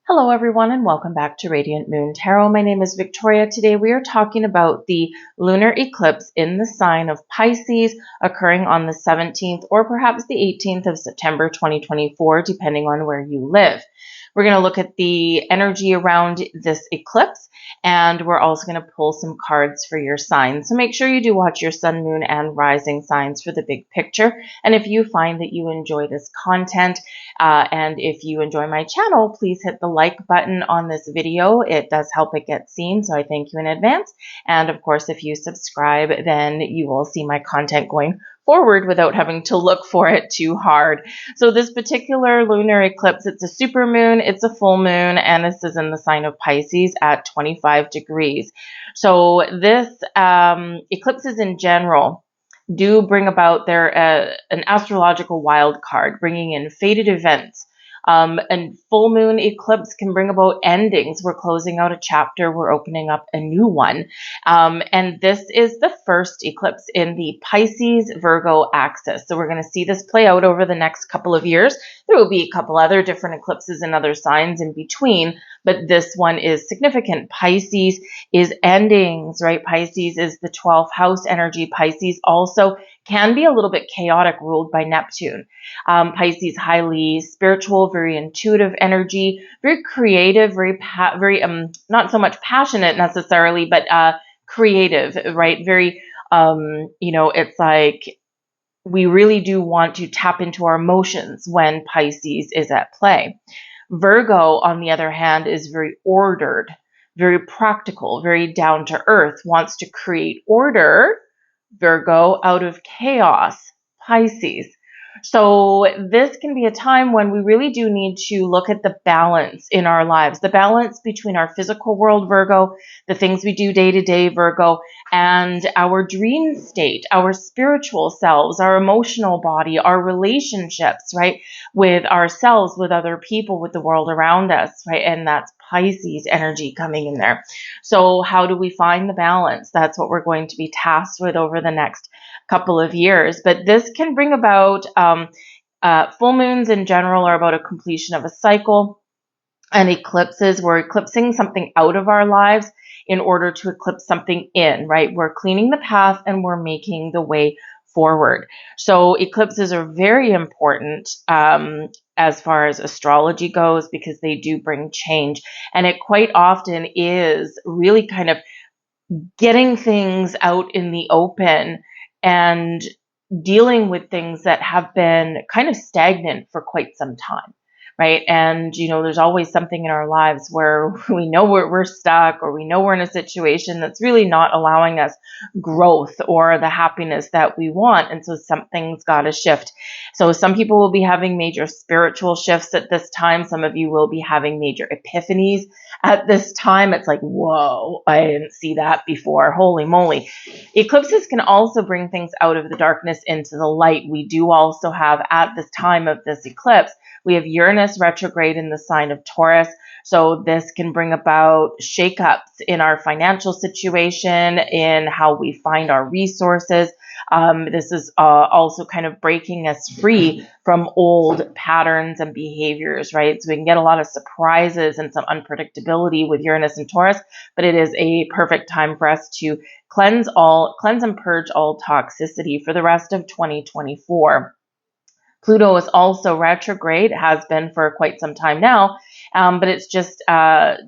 Hello everyone and welcome back to Radiant Moon Tarot. My name is Victoria. Today we are talking about the lunar eclipse in the sign of Pisces occurring on the 17th or perhaps the 18th of September 2024, depending on where you live. We're going to look at the energy around this eclipse, and we're also going to pull some cards for your signs. So make sure you do watch your sun, moon, and rising signs for the big picture. And if you find that you enjoy this content, and if you enjoy my channel, please hit the like button on this video. It does help it get seen, so I thank you in advance. And of course, if you subscribe, then you will see my content going forward without having to look for it too hard. So this particular lunar eclipse, it's a super moon, it's a full moon, and this is in the sign of Pisces at 25 degrees. So this eclipses in general do bring about an astrological wild card, bringing in fated events. And full moon eclipse can bring about endings. We're closing out a chapter, we're opening up a new one. And this is the first eclipse in the Pisces-Virgo axis. So we're going to see this play out over the next couple of years. There will be a couple other different eclipses in other signs in between, but this one is significant. Pisces is endings, right? Pisces is the 12th house energy. Pisces also can be a little bit chaotic, ruled by Neptune. Pisces, highly spiritual, very intuitive energy, very creative, very not so much passionate necessarily, but creative, right? Very, it's like we really do want to tap into our emotions when Pisces is at play. Virgo, on the other hand, is very ordered, very practical, very down to earth, wants to create order, Virgo, out of chaos, Pisces. So this can be a time when we really do need to look at the balance in our lives, the balance between our physical world, Virgo, the things we do day to day, Virgo, and our dream state, our spiritual selves, our emotional body, our relationships, right, with ourselves, with other people, with the world around us, right? And that's Pisces energy coming in there. So how do we find the balance? That's what we're going to be tasked with over the next couple of years. But this can bring about full moons in general are about a completion of a cycle, and eclipses, we're eclipsing something out of our lives in order to eclipse something in, right? We're cleaning the path and we're making the way forward. So eclipses are very important as far as astrology goes, because they do bring change. And it quite often is really kind of getting things out in the open and dealing with things that have been kind of stagnant for quite some time, right? And, there's always something in our lives where we know we're stuck, or we know we're in a situation that's really not allowing us growth or the happiness that we want. And so something's got to shift. So some people will be having major spiritual shifts at this time. Some of you will be having major epiphanies at this time. It's like, whoa, I didn't see that before. Holy moly. Eclipses can also bring things out of the darkness into the light. We do also have, at this time of this eclipse, we have Uranus retrograde in the sign of Taurus. So this can bring about shakeups in our financial situation, in how we find our resources. This is also kind of breaking us free from old patterns and behaviors, right? So we can get a lot of surprises and some unpredictability with Uranus and Taurus, but it is a perfect time for us to cleanse and purge all toxicity for the rest of 2024. Pluto is also retrograde, has been for quite some time now, but it's just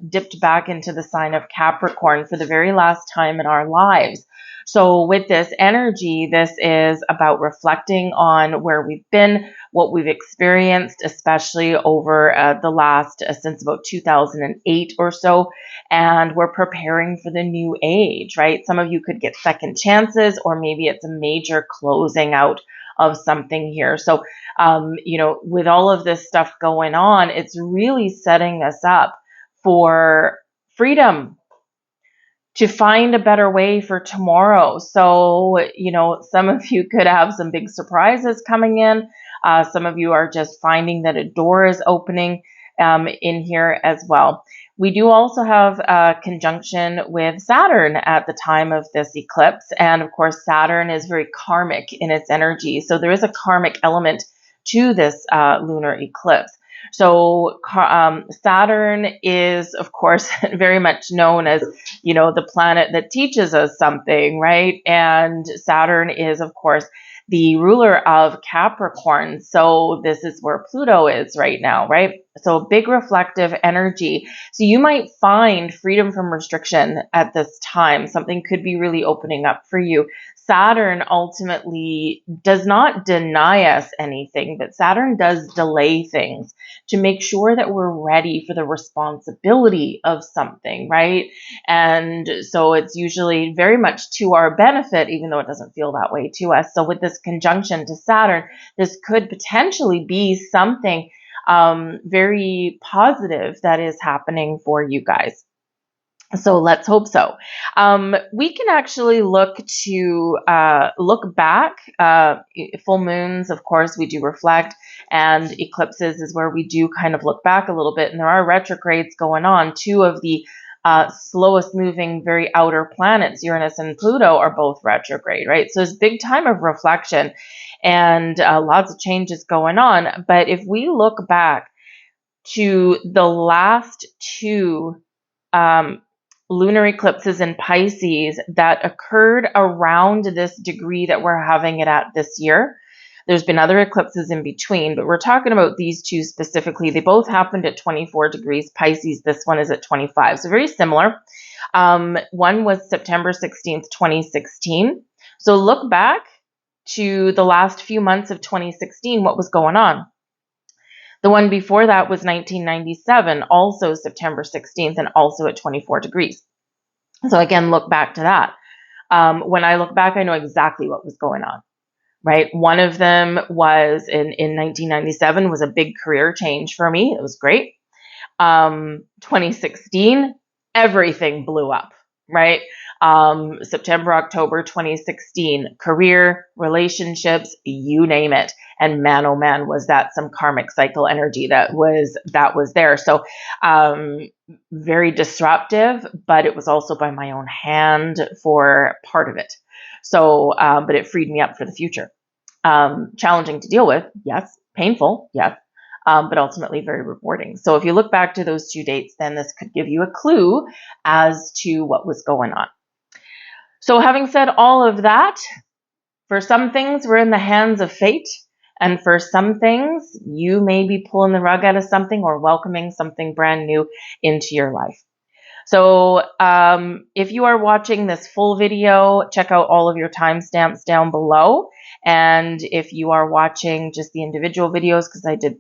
dipped back into the sign of Capricorn for the very last time in our lives. So with this energy, this is about reflecting on where we've been, what we've experienced, especially over the last, since about 2008 or so, and we're preparing for the new age, right? Some of you could get second chances, or maybe it's a major closing out of something here. So, with all of this stuff going on, it's really setting us up for freedom, to find a better way for tomorrow. So, some of you could have some big surprises coming in. Some of you are just finding that a door is opening in here as well. We do also have a conjunction with Saturn at the time of this eclipse. And of course, Saturn is very karmic in its energy. So there is a karmic element to this lunar eclipse. So Saturn is, of course, very much known as, the planet that teaches us something, right? And Saturn is, of course, the ruler of Capricorn. So this is where Pluto is right now, right? So big reflective energy. So you might find freedom from restriction at this time. Something could be really opening up for you. Saturn ultimately does not deny us anything, but Saturn does delay things to make sure that we're ready for the responsibility of something, right? And so it's usually very much to our benefit, even though it doesn't feel that way to us. So with this conjunction to Saturn, this could potentially be something very positive that is happening for you guys. So let's hope so. We can actually look back. Full moons, of course, we do reflect, and eclipses is where we do kind of look back a little bit. And there are retrogrades going on. Two of the slowest moving, very outer planets, Uranus and Pluto, are both retrograde, right? So it's a big time of reflection and lots of changes going on. But if we look back to the last two lunar eclipses in Pisces that occurred around this degree that we're having it at this year. There's been other eclipses in between, but we're talking about these two specifically. They both happened at 24 degrees Pisces. This one is at 25, so very similar. One was September 16th, 2016. So look back to the last few months of 2016, what was going on. The one before that was 1997, also September 16th, and also at 24 degrees. So again, look back to that. When I look back, I know exactly what was going on, right? One of them was in 1997 was a big career change for me. It was great. 2016, everything blew up, right? September, October 2016, career, relationships, you name it. And man, oh man, was that some karmic cycle energy that was there. So very disruptive, but it was also by my own hand for part of it. So, but it freed me up for the future. Challenging to deal with, yes. Painful, yes. But ultimately very rewarding. So if you look back to those two dates, then this could give you a clue as to what was going on. So having said all of that, for some things, we're in the hands of fate. And for some things, you may be pulling the rug out of something or welcoming something brand new into your life. So if you are watching this full video, check out all of your timestamps down below. And if you are watching just the individual videos, because I did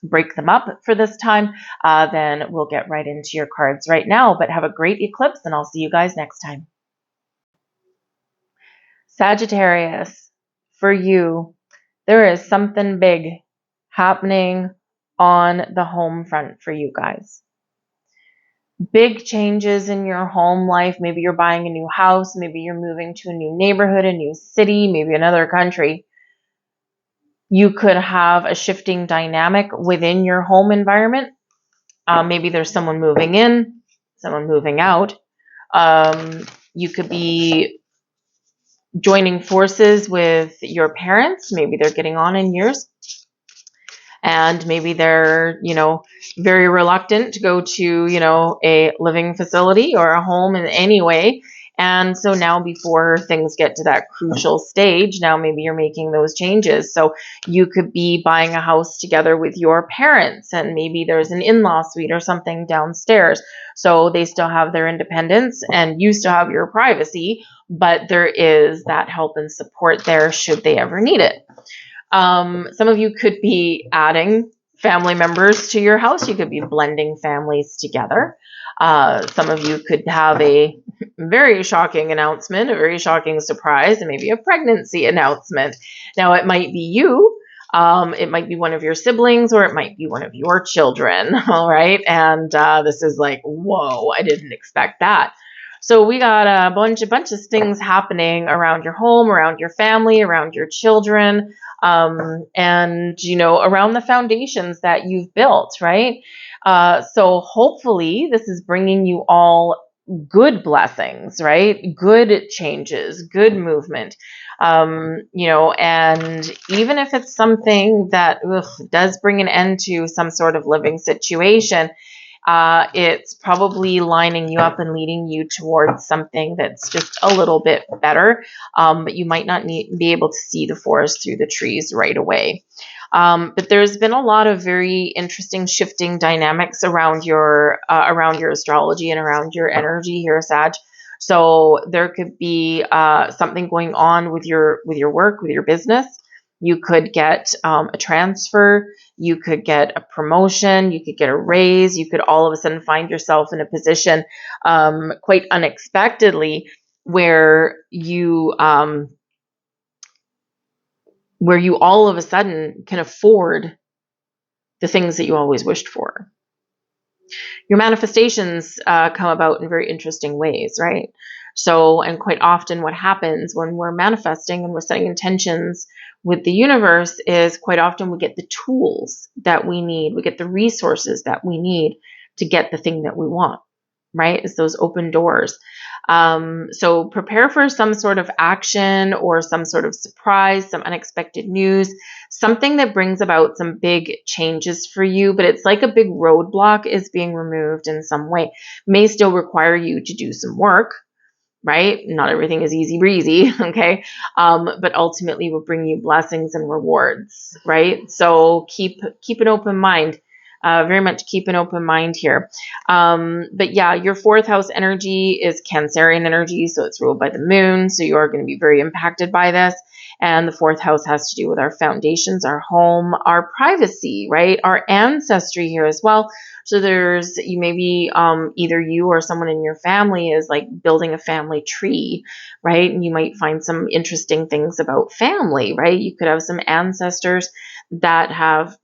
break them up for this time, then we'll get right into your cards right now. But have a great eclipse, and I'll see you guys next time. Sagittarius, for you, there is something big happening on the home front for you guys. Big changes in your home life. Maybe you're buying a new house. Maybe you're moving to a new neighborhood, a new city, maybe another country. You could have a shifting dynamic within your home environment. Maybe there's someone moving in, someone moving out. You could be joining forces with your parents. Maybe they're getting on in years. And maybe they're, very reluctant to go to, a living facility or a home in any way. And so now before things get to that crucial stage, now maybe you're making those changes. So you could be buying a house together with your parents, and maybe there's an in-law suite or something downstairs. So they still have their independence and you still have your privacy, but there is that help and support there should they ever need it. Some of you could be adding family members to your house. You could be blending families together. Some of you could have a very shocking announcement, a very shocking surprise, and maybe a pregnancy announcement. Now, it might be you. It might be one of your siblings, or it might be one of your children. All right. And this is like, whoa, I didn't expect that. So we got a bunch of things happening around your home, around your family, around your children, and, around the foundations that you've built, right? So hopefully this is bringing you all good blessings, right? Good changes, good movement. You know, and even if it's something that does bring an end to some sort of living situation, it's probably lining you up and leading you towards something that's just a little bit better, but you might not be able to see the forest through the trees right away. But there's been a lot of very interesting shifting dynamics around your astrology and around your energy here, Sag. So there could be something going on with your work, with your business. You could get a transfer. You could get a promotion. You could get a raise. You could all of a sudden find yourself in a position quite unexpectedly where you all of a sudden can afford the things that you always wished for. Your manifestations come about in very interesting ways, right? So, and quite often what happens when we're manifesting and we're setting intentions with the universe is quite often we get the tools that we need, we get the resources that we need to get the thing that we want, right? It's those open doors. So prepare for some sort of action or some sort of surprise, some unexpected news, something that brings about some big changes for you, but it's like a big roadblock is being removed in some way. May still require you to do some work, right? Not everything is easy breezy, okay? But ultimately will bring you blessings and rewards, right? So keep an open mind. Very much keep an open mind here. But yeah, your fourth house energy is Cancerian energy, so it's ruled by the moon. So you are going to be very impacted by this. And the fourth house has to do with our foundations, our home, our privacy, right? Our ancestry here as well. So you maybe either you or someone in your family is like building a family tree, right? And you might find some interesting things about family, right? You could have some ancestors that have,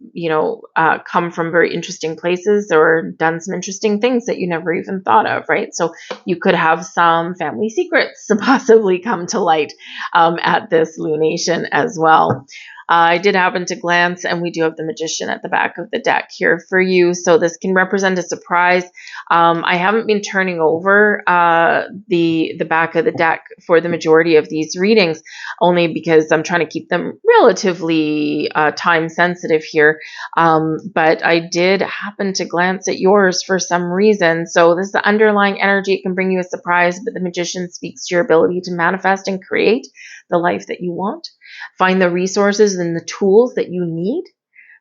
come from very interesting places or done some interesting things that you never even thought of, right? So you could have some family secrets possibly come to light at this lunation as well. I did happen to glance, and we do have the Magician at the back of the deck here for you. So this can represent a surprise. I haven't been turning over the back of the deck for the majority of these readings, only because I'm trying to keep them relatively time sensitive here. But I did happen to glance at yours for some reason. So this is the underlying energy. It can bring you a surprise, but the Magician speaks to your ability to manifest and create the life that you want. Find the resources and the tools that you need,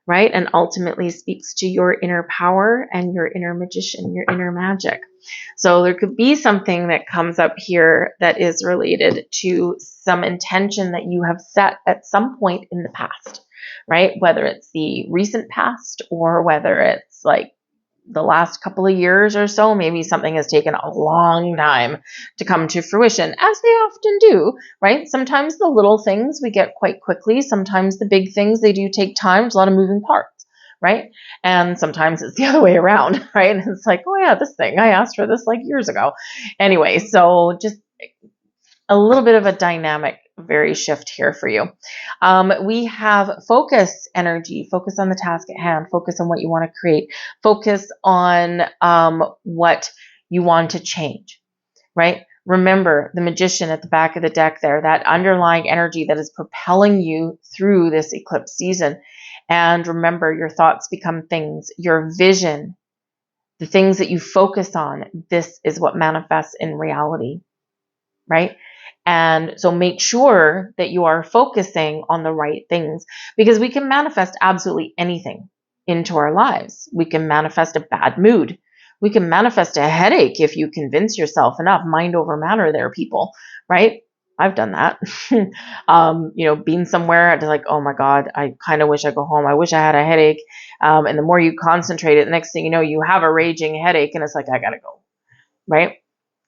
right? And ultimately speaks to your inner power and your inner magician, your inner magic. So there could be something that comes up here that is related to some intention that you have set at some point in the past, right? Whether it's the recent past or whether it's like the last couple of years or so, maybe something has taken a long time to come to fruition, as they often do, right? Sometimes the little things we get quite quickly. Sometimes the big things, they do take time. There's a lot of moving parts, right? And sometimes it's the other way around, right? And it's like, oh yeah, this thing, I asked for this like years ago. Anyway, so just a little bit of a dynamic very shift here for you. We have focus energy, focus on the task at hand, focus on what you want to create, focus on what you want to change, right? Remember the Magician at the back of the deck there, that underlying energy that is propelling you through this eclipse season. And remember, your thoughts become things, your vision, the things that you focus on, this is what manifests in reality, right? And so make sure that you are focusing on the right things, because we can manifest absolutely anything into our lives. We can manifest a bad mood. We can manifest a headache if you convince yourself enough. Mind over matter there, people, right? I've done that. Being somewhere, it's like, oh my God, I kind of wish I go home. I wish I had a headache. And the more you concentrate it, the next thing you know, you have a raging headache and it's like, I gotta go, right?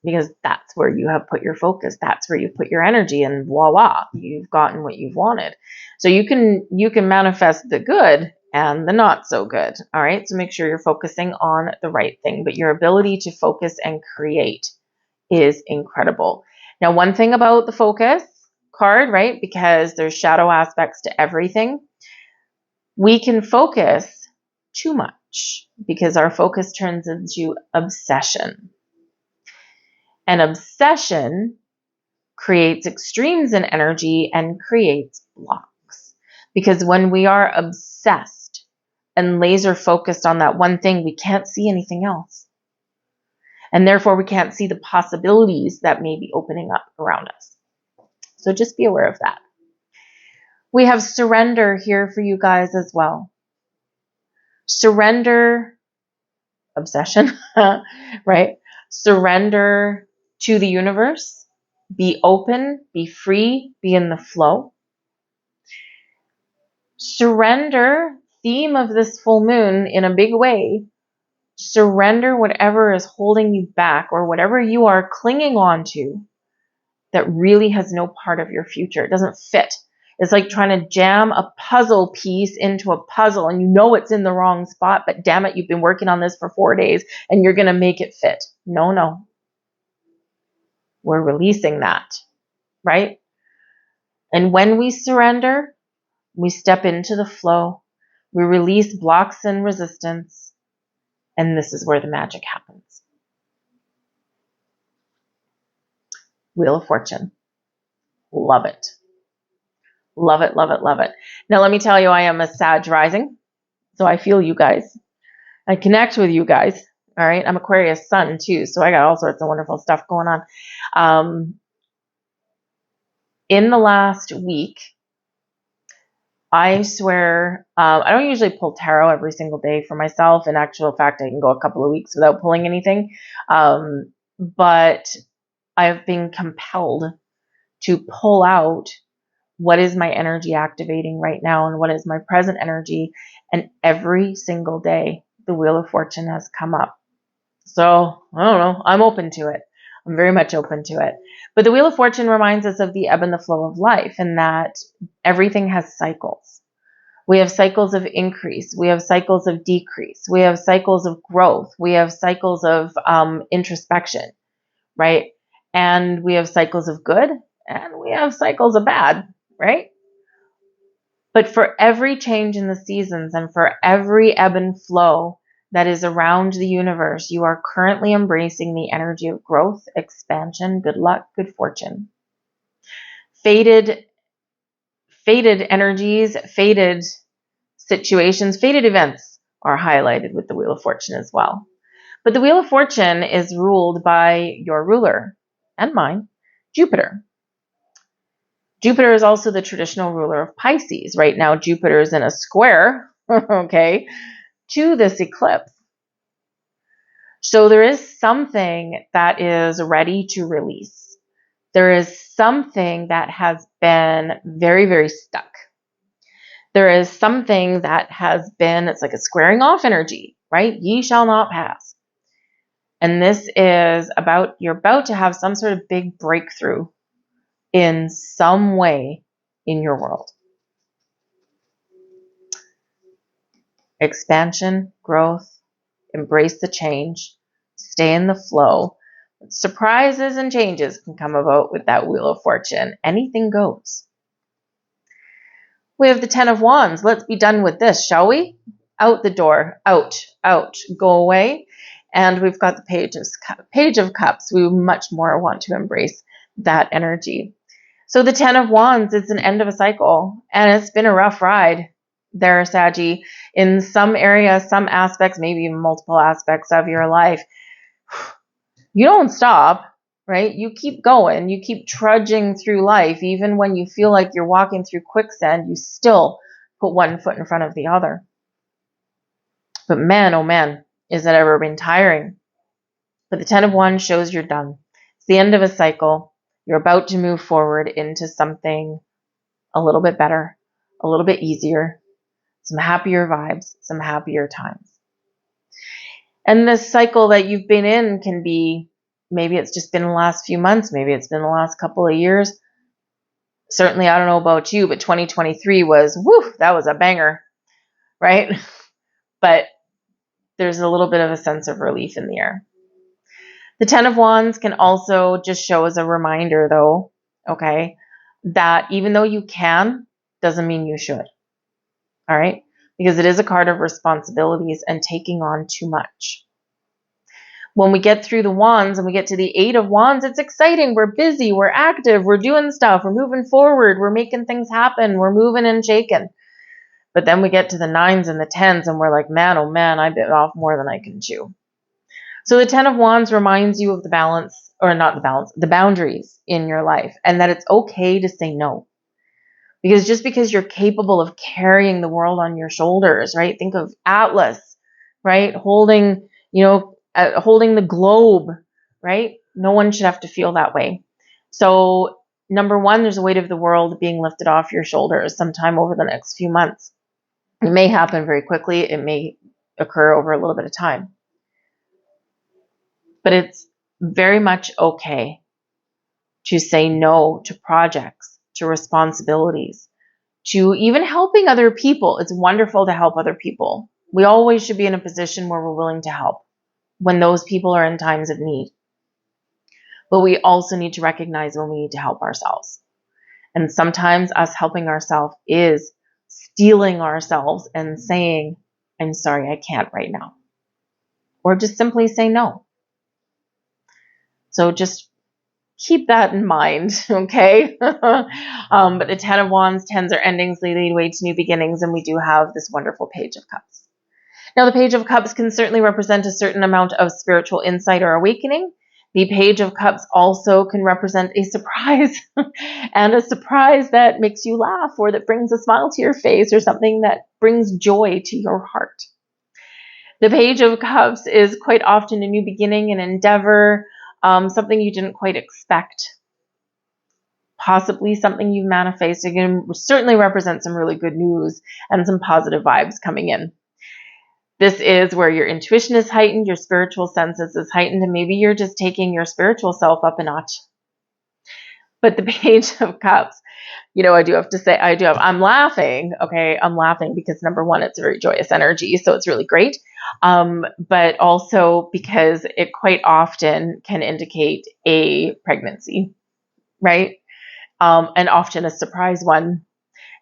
Because that's where you have put your focus. That's where you put your energy, and voila, you've gotten what you've wanted. So you can manifest the good and the not so good. All right. So make sure you're focusing on the right thing, but your ability to focus and create is incredible. Now, one thing about the focus card, right? Because there's shadow aspects to everything. We can focus too much because our focus turns into obsession. And obsession creates extremes in energy and creates blocks. Because when we are obsessed and laser focused on that one thing, we can't see anything else. And therefore, we can't see the possibilities that may be opening up around us. So just be aware of that. We have surrender here for you guys as well. Surrender, obsession, right? Surrender to the universe. Be open, be free, be in the flow. Surrender, theme of this full moon in a big way. Surrender whatever is holding you back or whatever you are clinging on to that really has no part of your future. It doesn't fit. It's like trying to jam a puzzle piece into a puzzle and you know it's in the wrong spot, but damn it, you've been working on this for 4 days and you're going to make it fit. No. We're releasing that, right? And when we surrender, we step into the flow. We release blocks and resistance. And this is where the magic happens. Wheel of Fortune. Love it. Love it, love it, love it. Now, let me tell you, I am a Sag rising. So I feel you guys. I connect with you guys. All right. I'm Aquarius sun too. So I got all sorts of wonderful stuff going on. In the last week, I swear, I don't usually pull tarot every single day for myself. In actual fact, I can go a couple of weeks without pulling anything. But I've been compelled to pull out what is my energy activating right now and what is my present energy. And every single day, the Wheel of Fortune has come up. So, I don't know. I'm open to it. I'm very much open to it. But the Wheel of Fortune reminds us of the ebb and the flow of life and that everything has cycles. We have cycles of increase. We have cycles of decrease. We have cycles of growth. We have cycles of introspection, right? And we have cycles of good and we have cycles of bad, right? But for every change in the seasons and for every ebb and flow that is around the universe, you are currently embracing the energy of growth, expansion, good luck, good fortune. Faded energies, faded situations, faded events are highlighted with the Wheel of Fortune as well. But the Wheel of Fortune is ruled by your ruler and mine, Jupiter. Jupiter is also the traditional ruler of Pisces. Right now, Jupiter is in a square, okay, to this eclipse. So there is something that is ready to release. There is something that has been very, very stuck. There is something that has been, it's like a squaring off energy, right? Ye shall not pass. And this is about, you're about to have some sort of big breakthrough in some way in your world. Expansion, growth, embrace the change, stay in the flow. Surprises and changes can come about with that Wheel of Fortune. Anything goes. We have the Ten of Wands. Let's be done with this, shall we? Out the door, out, go away. And we've got the Page of Cups. We much more want to embrace that energy. So the Ten of Wands is an end of a cycle, and it's been a rough ride there, Saggy. In some areas, some aspects, maybe even multiple aspects of your life, you don't stop, right? You keep going. You keep trudging through life. Even when you feel like you're walking through quicksand, you still put one foot in front of the other. But man, oh man, is it ever been tiring. But the Ten of Wands shows you're done. It's the end of a cycle. You're about to move forward into something a little bit better, a little bit easier, some happier vibes, some happier times. And this cycle that you've been in can be, maybe it's just been the last few months, maybe it's been the last couple of years. Certainly, I don't know about you, but 2023 was, woo, that was a banger, right? But there's a little bit of a sense of relief in the air. The Ten of Wands can also just show as a reminder, though, okay, that even though you can, doesn't mean you should. All right? Because it is a card of responsibilities and taking on too much. When we get through the wands and we get to the 8 of wands, it's exciting. We're busy, we're active, we're doing stuff, we're moving forward, we're making things happen, we're moving and shaking. But then we get to the 9s and the 10s and we're like, man, oh man, I bit off more than I can chew. So the 10 of wands reminds you of the balance, or not the balance, the boundaries in your life, and that it's okay to say no. Because just because you're capable of carrying the world on your shoulders, right? Think of Atlas, right? Holding the globe, right? No one should have to feel that way. So number one, there's a weight of the world being lifted off your shoulders sometime over the next few months. It may happen very quickly. It may occur over a little bit of time. But it's very much okay to say no to projects, to responsibilities, to even helping other people. It's wonderful to help other people. We always should be in a position where we're willing to help when those people are in times of need. But we also need to recognize when we need to help ourselves. And sometimes us helping ourselves is stealing ourselves and saying, I'm sorry, I can't right now. Or just simply say no. So just keep that in mind, okay? But the 10 of wands, 10s are endings, they lead way to new beginnings, and we do have this wonderful page of cups. Now, the page of cups can certainly represent a certain amount of spiritual insight or awakening. The page of cups also can represent a surprise, and a surprise that makes you laugh, or that brings a smile to your face, or something that brings joy to your heart. The page of cups is quite often a new beginning, an endeavor, something you didn't quite expect, possibly something you manifested. It can certainly represent some really good news and some positive vibes coming in. This is where your intuition is heightened, your spiritual senses is heightened, and maybe you're just taking your spiritual self up a notch. But the page of cups, I do have to say, I'm laughing. Okay. I'm laughing because number one, it's a very joyous energy. So it's really great. But also because it quite often can indicate a pregnancy, right? And often a surprise one.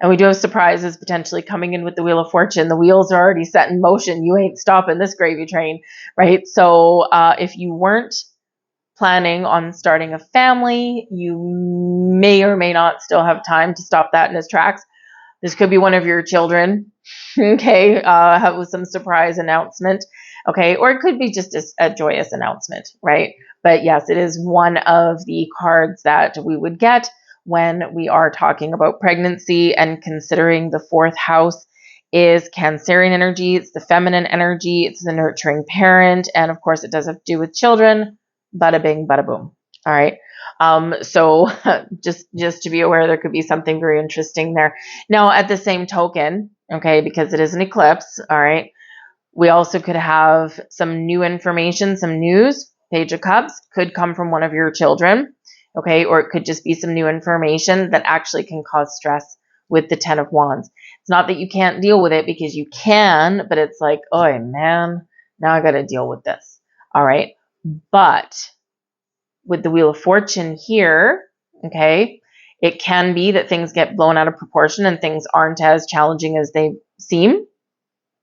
And we do have surprises potentially coming in with the Wheel of Fortune. The wheels are already set in motion. You ain't stopping this gravy train, right? So if you weren't planning on starting a family, you may or may not still have time to stop that in its tracks. This could be one of your children, okay, with some surprise announcement, okay, or it could be just a joyous announcement, right? But yes, it is one of the cards that we would get when we are talking about pregnancy, and considering the 4th house is Cancerian energy. It's the feminine energy. It's the nurturing parent. And of course, it does have to do with children. Bada bing, bada boom. All right. So just to be aware, there could be something very interesting there. Now, at the same token, okay, because it is an eclipse, all right, we also could have some new information, some news. Page of Cups could come from one of your children, okay, or it could just be some new information that actually can cause stress with the 10 of wands. It's not that you can't deal with it, because you can, but it's like, oh man, now I got to deal with this. All right. But with the Wheel of Fortune here, okay, it can be that things get blown out of proportion and things aren't as challenging as they seem,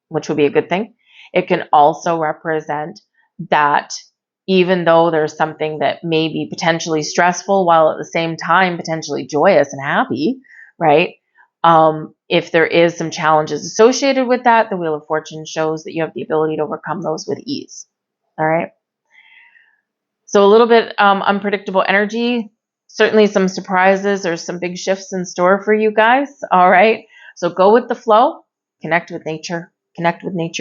which would be a good thing. It can also represent that even though there's something that may be potentially stressful while at the same time potentially joyous and happy, right? If there is some challenges associated with that, the Wheel of Fortune shows that you have the ability to overcome those with ease. All right. So a little bit unpredictable energy, certainly some surprises or some big shifts in store for you guys. All right. So go with the flow, connect with nature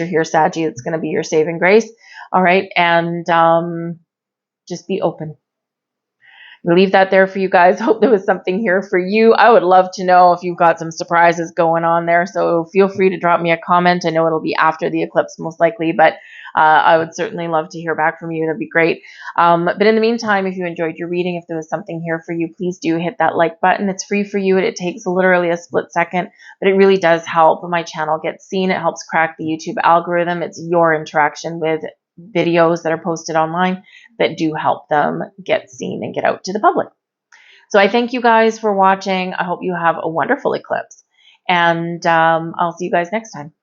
here, Saggy. It's going to be your saving grace. All right. And just be open. Leave that there for you guys. Hope there was something here for you. I would love to know if you've got some surprises going on there. So feel free to drop me a comment. I know it'll be after the eclipse most likely, but I would certainly love to hear back from you. That'd be great. But in the meantime, if you enjoyed your reading, if there was something here for you, please do hit that like button. It's free for you. It takes literally a split second, but it really does help my channel get seen. It helps crack the YouTube algorithm. It's your interaction with videos that are posted online that do help them get seen and get out to the public. So I thank you guys for watching. I hope you have a wonderful eclipse, and I'll see you guys next time.